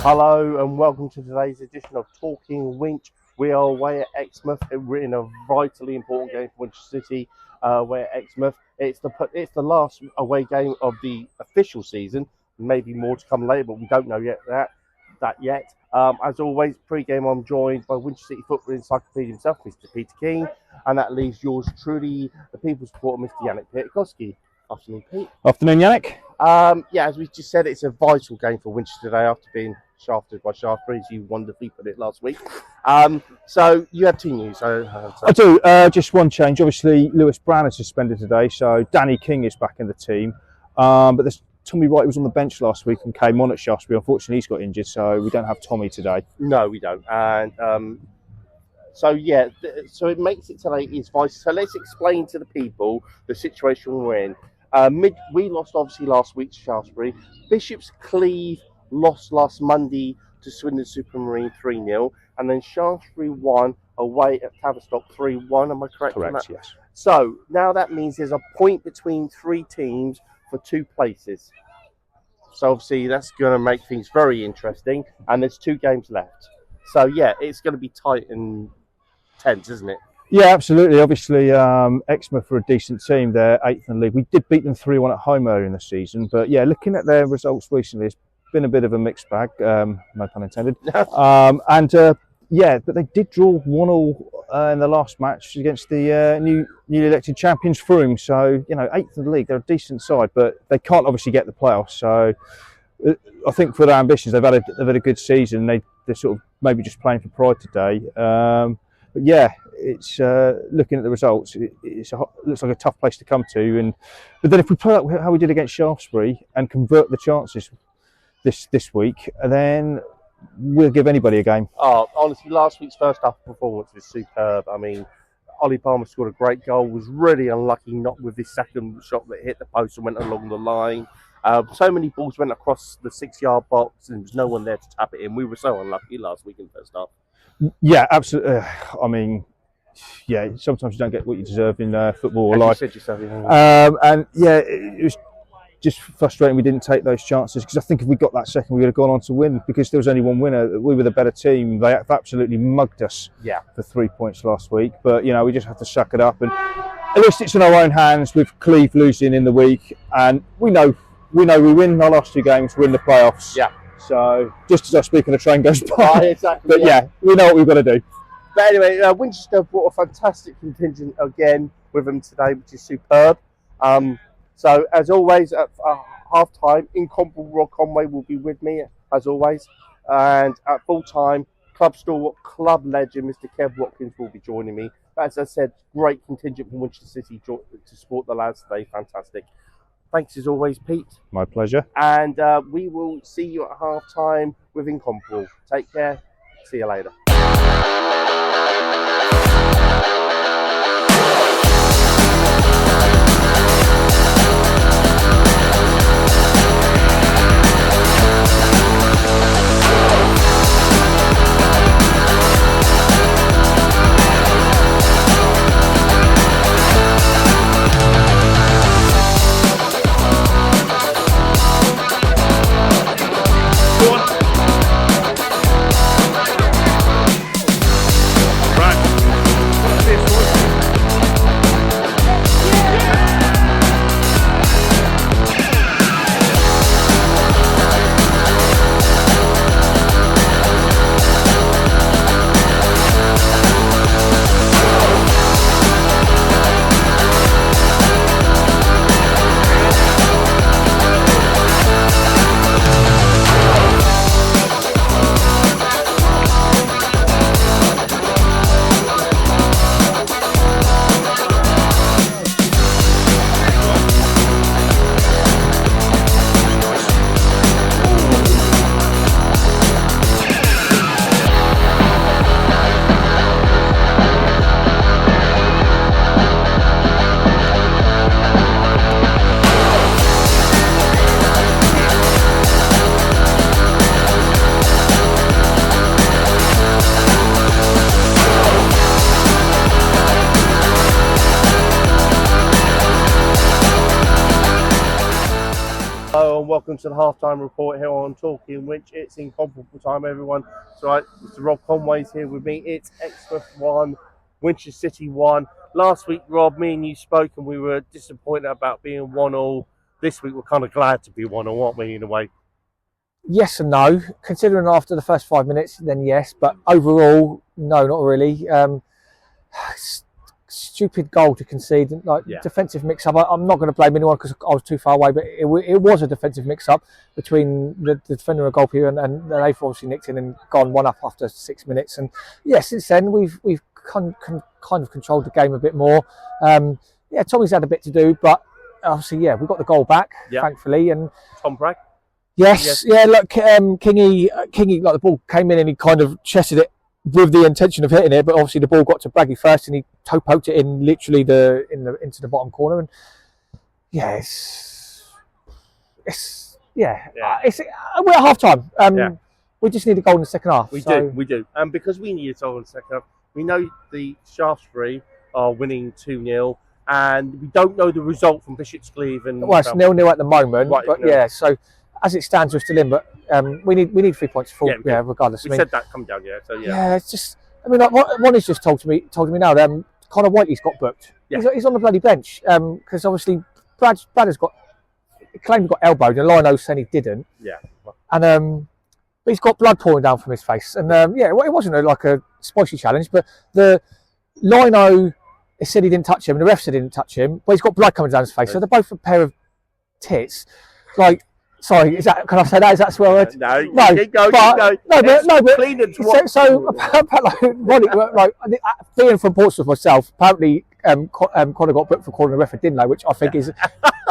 Hello and welcome to today's edition of Talking Winch. We are away at Exmouth. We're in a vitally important game for Winchester City. We're at Exmouth. It's the last away game of the official season. Maybe more to come later, but we don't know that yet. As always, pre-game I'm joined by Winchester City football encyclopedia himself, Mr. Peter Keane, and that leaves yours truly, the people's supporter, Mr. Yannick Pietkowski. Afternoon, Pete. Afternoon, Yannick. As we just said, it's a vital game for Winchester today after being shafted by Shaftesbury, as you wonderfully put it last week. So you have team news. I do. Just one change. Obviously, Lewis Brown is suspended today, so Danny King is back in the team. But there's Tommy Wright was on the bench last week and came on at Shaftesbury. Unfortunately, he's got injured, so we don't have Tommy today. No, we don't. And so it makes it today is vital. So let's explain to the people the situation we're in. We lost obviously last week to Shaftesbury. Bishop's Cleeve lost last Monday to Swindon Supermarine 3-0, and then Shaftesbury won away at Tavistock 3-1. Am I correct? Correct, yes. So now that means there's a point between three teams for two places. So obviously that's going to make things very interesting, and there's two games left. So yeah, it's going to be tight and tense, isn't it? Yeah, absolutely. Obviously, Exmouth are a decent team. They're 8th in the league. We did beat them 3-1 at home earlier in the season. But yeah, looking at their results recently, it's been a bit of a mixed bag, no pun intended. But they did draw 1-1 in the last match against the newly elected champions, Frome. So, 8th in the league, they're a decent side, but they can't obviously get the playoffs. So I think for their ambitions, they've had a good season. They're sort of maybe just playing for pride today. But yeah, it's looking at the results. It looks like a tough place to come to, but then if we play like how we did against Shaftesbury and convert the chances this week, then we'll give anybody a game. Oh, honestly, last week's first half performance was superb. I mean, Ollie Palmer scored a great goal. Was really unlucky not with his second shot that hit the post and went along the line. So many balls went across the 6-yard box and there was no one there to tap it in. We were so unlucky last week in the first half. Yeah, absolutely. Sometimes you don't get what you deserve in football or life. You said yourself, it was just frustrating we didn't take those chances, because I think if we got that second, we would have gone on to win, because there was only one winner. We were the better team. They absolutely mugged us for 3 points last week. But, we just have to suck it up. And at least it's in our own hands with Cleeve losing in the week. And we know we win our last two games, we're in the playoffs. Yeah. So just as I speak and the train goes by. Exactly. But we know what we've got to do. But anyway, Winchester brought a fantastic contingent again with them today, which is superb. So as always, at half-time, incomparable Rob Conway will be with me, as always. And at full-time, club stalwart, club legend, Mr. Kev Watkins will be joining me. But as I said, great contingent from Winchester City to support the lads today. Fantastic. Thanks as always, Pete. My pleasure. And we will see you at half-time with Incomparable. Take care. See you later. Hello and welcome to the halftime report here on Talking Winch. It's incomparable time, everyone. So, Mr. Rob Conway's here with me. It's Exmouth 1, Winchester City 1. Last week, Rob, me and you spoke and we were disappointed about being 1-1. This week, we're kind of glad to be 1-1, aren't we, in a way? Yes and no. Considering after the first 5 minutes, then yes. But overall, no, not really. Stupid goal to concede, defensive mix-up. I'm not going to blame anyone because I was too far away, but it was a defensive mix-up between the defender and goalkeeper, and they've obviously nicked in and gone one up after 6 minutes. And since then we've kind of controlled the game a bit more. Tommy's had a bit to do, but obviously, we got the goal back, thankfully. And Tom Bragg. Yes. Look, Kingy, like the ball came in and he kind of chested it with the intention of hitting it, but obviously the ball got to Braggy first and he toe poked it in literally into the bottom corner. And we're at half time. We just need a goal in the second half. We do. And because we need a goal in the second half, we know the Shaftesbury are winning 2-0, and we don't know the result from Bishop's Cleeve. Well, it's 0-0 at the moment, so as it stands, we're still in, but we need 3 points full, regardless. We said that coming down, it's just. I mean, like, one is just told to me now. Connor Whiteley's got booked. Yeah. He's on the bloody bench because obviously Brad has claimed he got elbowed, and Lino saying he didn't. Yeah. And but he's got blood pouring down from his face, and it wasn't like a spicy challenge, but the Lino said he didn't touch him, and the ref said he didn't touch him, but he's got blood coming down his face, so they're both a pair of tits, like. Sorry, can I say that? Is that a swear word? No. Keep going. But clean and so being from Portsmouth myself, apparently Connor got booked for calling the ref a dinner, which I think is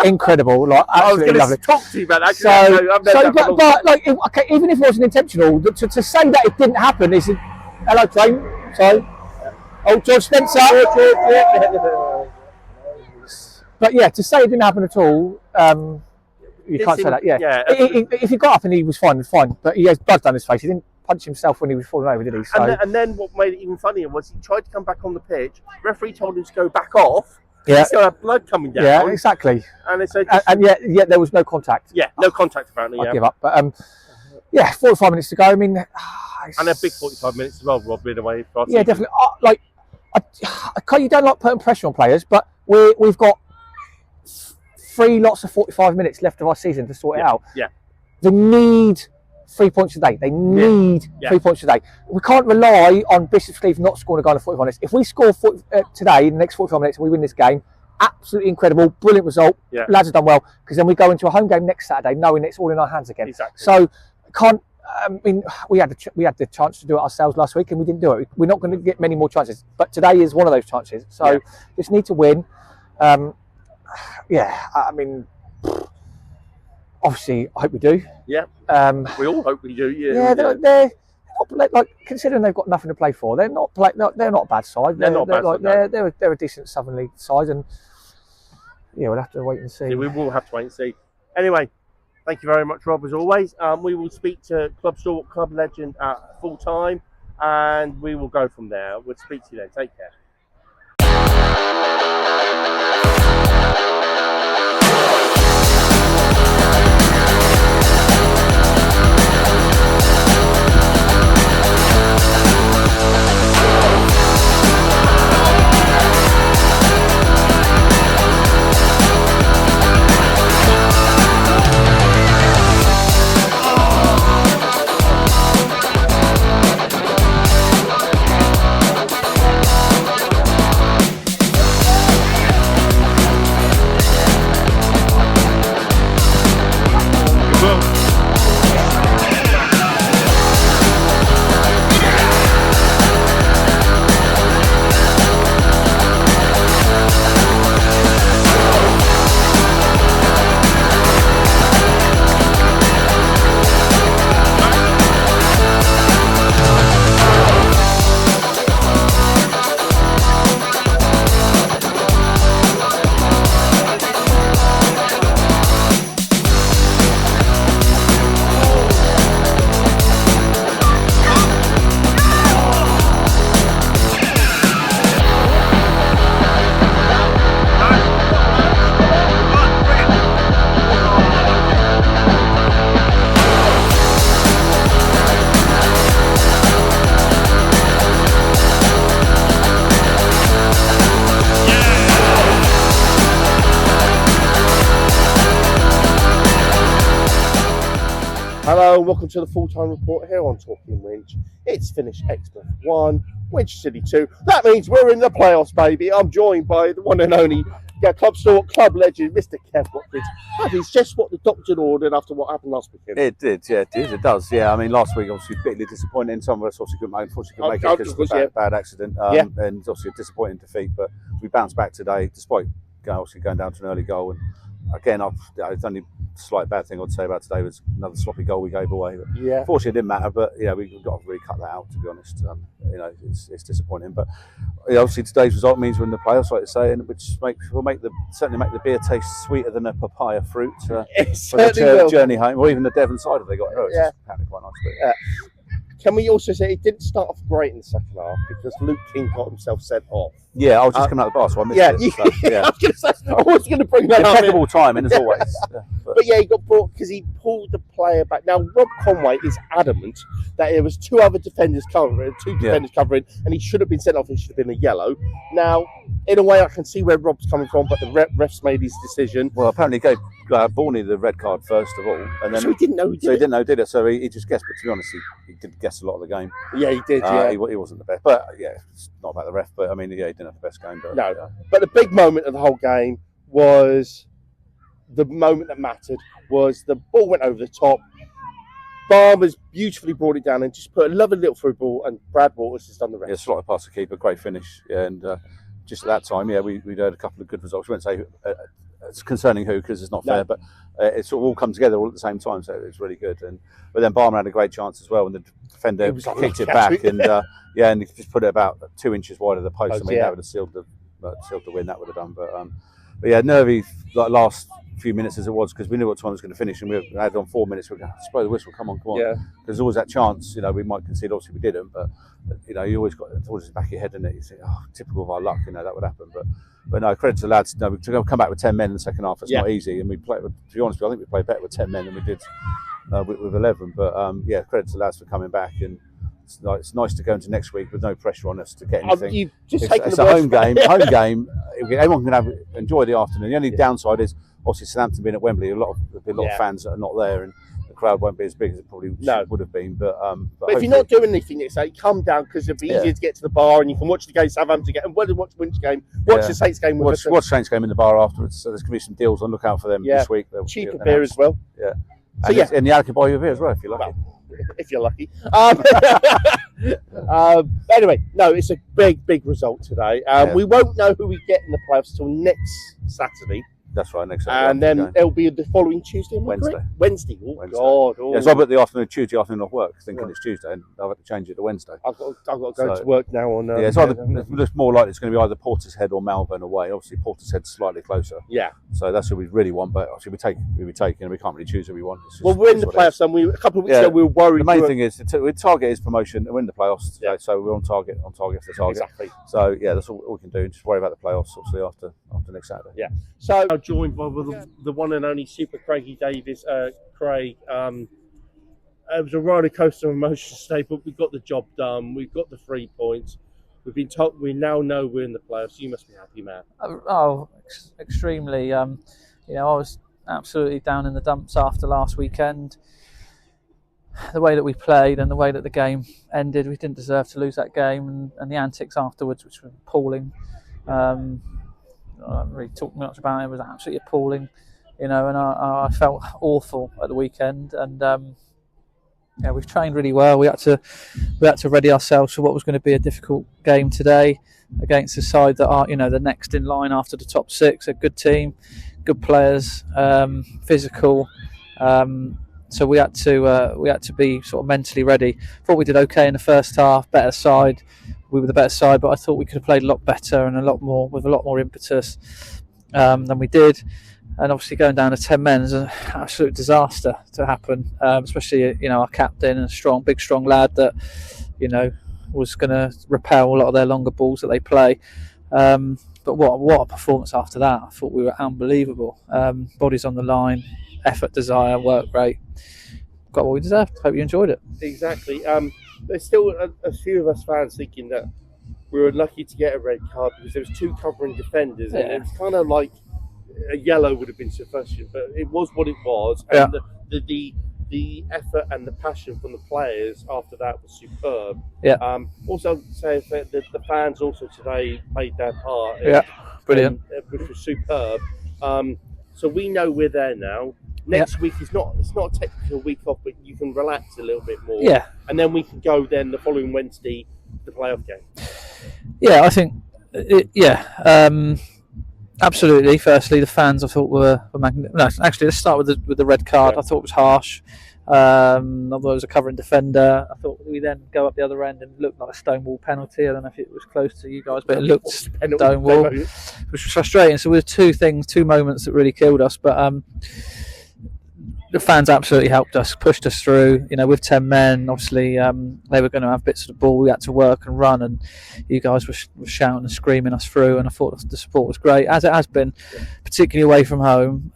incredible. Like, absolutely lovely. I was going to talk to you about that. Even if it wasn't intentional, to say that it didn't happen is hello, train. Sorry. Oh, George Spencer. But to say it didn't happen at all. You can't say that, If he got up and he was fine, but he has blood down his face. He didn't punch himself when he was falling over, did he? So... And then what made it even funnier was he tried to come back on the pitch. Referee told him to go back off. Yeah. He still had blood coming down. Yeah, exactly. And they said, yet there was no contact. Yeah, no contact apparently. I give up. But 45 minutes to go. I mean, and a big 45 minutes as well, Rob, in a way. Yeah, definitely. You don't like putting pressure on players, but we've got 3 lots of 45 minutes left of our season to sort it out. Yeah. They need 3 points a day. They need 3 points a day. We can't rely on Bishop's Cleeve not scoring a goal in 45 minutes. If we score today in the next 45 minutes and we win this game, absolutely incredible, brilliant result. Yeah. Lads have done well, because then we go into a home game next Saturday knowing it's all in our hands again. Exactly. So we had the chance to do it ourselves last week and we didn't do it. We're not going to get many more chances, but today is one of those chances. So just need to win. Obviously, I hope we do. Yeah. We all hope we do. Yeah. They're not, considering they've got nothing to play for. They're not a bad side. They're a decent Southern League side, and we'll have to wait and see. Yeah, we will have to wait and see. Anyway, thank you very much, Rob, as always. We will speak to Club Stalwart, Club Legend at full time, and we will go from there. We'll speak to you then. Take care. Hello and welcome to the full-time report here on Talking Winch. It's finished Exmouth 1, Winchester City 2. That means we're in the playoffs, baby. I'm joined by the one and only club stalk, club legend, Mr. Kev Watkins. That is just what the doctor ordered after what happened last weekend. It did, yeah, it does. Yeah, I mean, last week obviously bitterly disappointing. Some of us obviously couldn't make it because of a bad accident, and obviously a disappointing defeat. But we bounced back today, despite going down to an early goal. And again, it's only a slight bad thing I'd say about today was another sloppy goal we gave away. But unfortunately, it didn't matter. But yeah, we've got to really cut that out, to be honest. It's disappointing. But obviously, today's result means we're in the playoffs, like I say, and which will certainly make the beer taste sweeter than a papaya fruit for the journey home, or even the Devon cider they got. It's apparently quite nice. Can we also say it didn't start off great in the second half because Luke Keane got himself sent off? Yeah, I was just coming out of the bar, so I missed it. I was going to bring that up. Impeccable timing, as always. But he got brought because he pulled the player back. Now, Rob Conway is adamant that there was two defenders covering, and he should have been sent off. He should have been a yellow. Now, in a way, I can see where Rob's coming from, but the refs made his decision. Well, apparently he gave Borney the red card first of all, and then so he didn't know. He didn't know, did it? So he just guessed. But to be honest, he did guess a lot of the game. Yeah, he did. He wasn't the best, but it's not about the ref. But I mean, he didn't have the best game. But, but the big moment of the whole game was the moment that mattered. Was the ball went over the top. Barber's beautifully brought it down and just put a lovely little through ball, and Brad Waters has done the rest. Yeah, slotted past the keeper, great finish, and just at that time, we'd had a couple of good results. We won't say it's concerning who because it's not fair, but it sort of all come together all at the same time, so it was really good. But then Barber had a great chance as well, and the defender kicked it back, and and he just put it about 2 inches wide of the post. I mean, that would have sealed the win. That would have done, but yeah, nervy like last few minutes as it was because we knew what time it was going to finish, and we had on 4 minutes. We're going to blow the whistle. Come on. There's always that chance, we might concede. Obviously, we didn't, but you always got it's always in the back of your head, and you think, typical of our luck, that would happen. But no, credit to the lads. No, to come back with 10 men in the second half, it's not easy, and we played. To be honest, I think we played better with 10 men than we did with 11. But credit to the lads for coming back, and it's nice to go into next week with no pressure on us to get anything. It's a home game. Everyone can enjoy the afternoon. The only downside is obviously Southampton being at Wembley. There'll be a lot of fans that are not there, and the crowd won't be as big as it probably would have been. But if you're not doing anything, it's come down because it'll be easier to get to the bar, and you can watch the game Southampton game, and watch the Winch game, watch the Saints game. Watch Saints game in the bar afterwards. So there's going to be some deals on look out for them this week. Cheaper beer as well. Yeah. And the Al can buy you a beer as well if you're lucky. If you're lucky. Anyway, it's a big result today. We won't know who we get in the playoffs till next Saturday. That's right, next Saturday. And then it'll be the following Tuesday. Wednesday. Oh, Wednesday. God. Yeah, so I've got the afternoon, Tuesday afternoon off work, thinking it's Tuesday, and I've had to change it to Wednesday. I've got to go to work now on. It's looks more likely it's going to be either Portishead or Malvern away. Obviously, Portishead's slightly closer. Yeah. So that's who we really want, but obviously we'll be taking, and we can't really choose who we want. We're in the playoffs, and a couple of weeks ago we were worried. The main thing is the target is promotion, and we're in the playoffs. Yeah. So we're on target for the target. Exactly. So that's all we can do. Just worry about the playoffs, obviously after next Saturday. Yeah. So I'm joined by the one and only Super Craigie Davis, Craig. It was a roller coaster of emotions today, but we got the job done. We've got the 3 points. We've been told we now know we're in the playoffs. You must be happy, man. Extremely. I was absolutely down in the dumps after last weekend. The way that we played and the way that the game ended, we didn't deserve to lose that game, and the antics afterwards, which were appalling. I haven't really talked much about it. It was absolutely appalling, and I felt awful at the weekend. And we've trained really well. We had to ready ourselves for what was going to be a difficult game today against a side that are the next in line after the top 6. A good team, good players, physical. So we had to be sort of mentally ready. Thought we did okay in the first half. Better side. We were the better side, but I thought we could have played a lot better and with a lot more impetus than we did. And obviously going down to 10 men is an absolute disaster to happen, especially our captain and big strong lad that was going to repel a lot of their longer balls that they play. But what a performance after that! I thought we were unbelievable. Bodies on the line, effort, desire, work rate. Got what we deserved. Hope you enjoyed it. Exactly. There's still a few of us fans thinking that we were lucky to get a red card because there was 2 covering defenders, and it was kind of like a yellow would have been sufficient, but it was what it was. And the the effort and the passion from the players after that was superb. Yeah. Also, say that the fans also today played their part. Yeah, brilliant. Which was superb. So we know we're there now. Next week it's not a technical week off, but you can relax a little bit more. Yeah. And then we can go then the following Wednesday, the playoff game. Yeah, I think. Absolutely. Firstly, the fans I thought were magnificent. No, actually, let's start with the red card. I thought it was harsh. Although it was a covering defender, I thought we then go up the other end and it looked like a stonewall penalty. I don't know if it was close to you guys, but it looked stonewall, which was frustrating. So there were two moments that really killed us. But the fans absolutely helped us, pushed us through. With 10 men, obviously they were going to have bits of the ball. We had to work and run, and you guys were shouting and screaming us through. And I thought the support was great, as it has been, particularly away from home.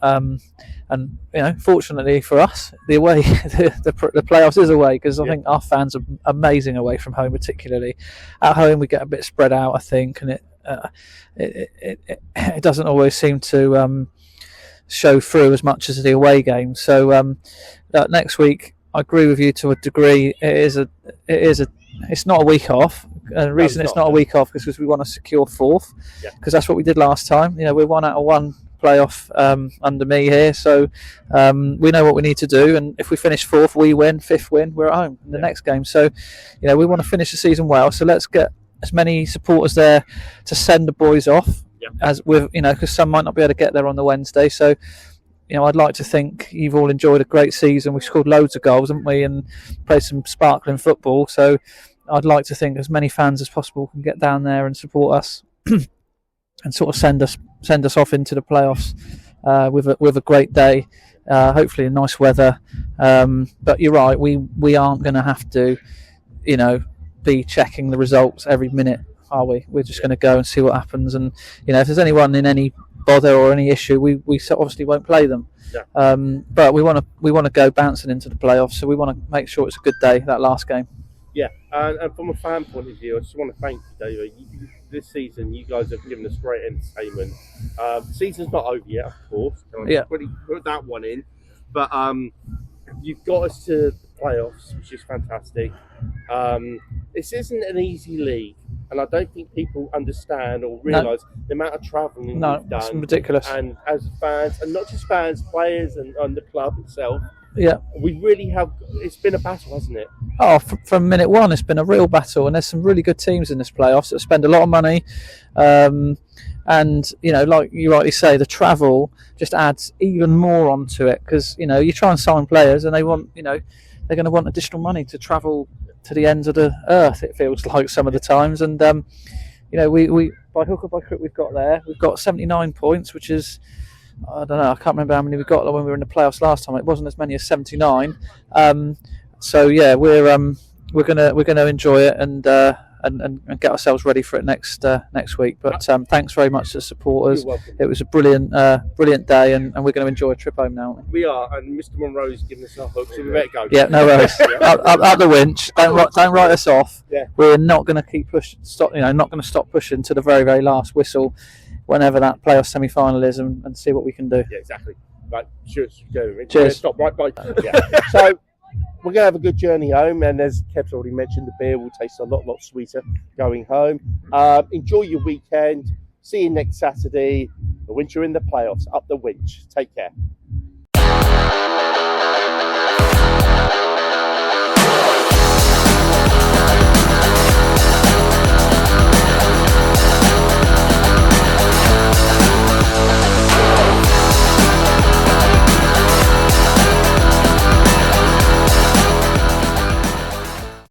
And fortunately for us, the away, the playoffs is away, because I think our fans are amazing away from home. Particularly at home, we get a bit spread out, I think, and it doesn't always seem to show through as much as the away game. So next week, I agree with you to a degree. It's not a week off. And the reason it's not a week off is because we want to secure fourth, because that's what we did last time. We're 1 out of 1 playoff under me here, so we know what we need to do, and if we finish fourth, we win. Fifth win, we're at home in the next game. So we want to finish the season well, so let's get as many supporters there to send the boys off, as with because some might not be able to get there on the Wednesday. So I'd like to think you've all enjoyed a great season. We've scored loads of goals, haven't we, and played some sparkling football. So I'd like to think as many fans as possible can get down there and support us and sort of send us off into the playoffs with a great day, hopefully in nice weather. But you're right, we aren't going to have to be checking the results every minute, are we? We're just going to go and see what happens, and if there's anyone in any bother or any issue, we obviously won't play them. But we want to go bouncing into the playoffs, so we want to make sure it's a good day, that last game. And from a fan point of view, I just want to thank you, David. This season, you guys have given us great entertainment. The season's not over yet, of course. I've already put that one in. But you've got us to the playoffs, which is fantastic. This isn't an easy league, and I don't think people understand or realise the amount of travelling we've done. It's ridiculous. And as fans, and not just fans, players and the club itself, we really have. It's been a battle, hasn't it? Oh, from minute one, it's been a real battle, and there's some really good teams in this playoffs that spend a lot of money, and like you rightly say, the travel just adds even more onto it, because you try and sign players, and they want they're going to want additional money to travel to the ends of the earth. It feels like some of the times, and we by hook or by crook we've got 79 points, which is, I don't know, I can't remember how many we got when we were in the playoffs last time. It wasn't as many as 79. So yeah, we're gonna enjoy it and get ourselves ready for it next week. But thanks very much to the supporters. It was a brilliant day, and we're going to enjoy a trip home now. We are, and Mr. Monroe's giving us our hook, so we better go. Yeah, no worries. up the winch. Don't write us off. We're not going to keep pushing. Not going to stop pushing to the very, very last whistle, whenever that playoff semi-final is, and see what we can do. Yeah, exactly. Right, cheers. Cheers. Stop right by. So we're going to have a good journey home, and as Kev's already mentioned, the beer will taste a lot sweeter going home. Enjoy your weekend. See you next Saturday. The Winch are in the playoffs. Up the Winch. Take care.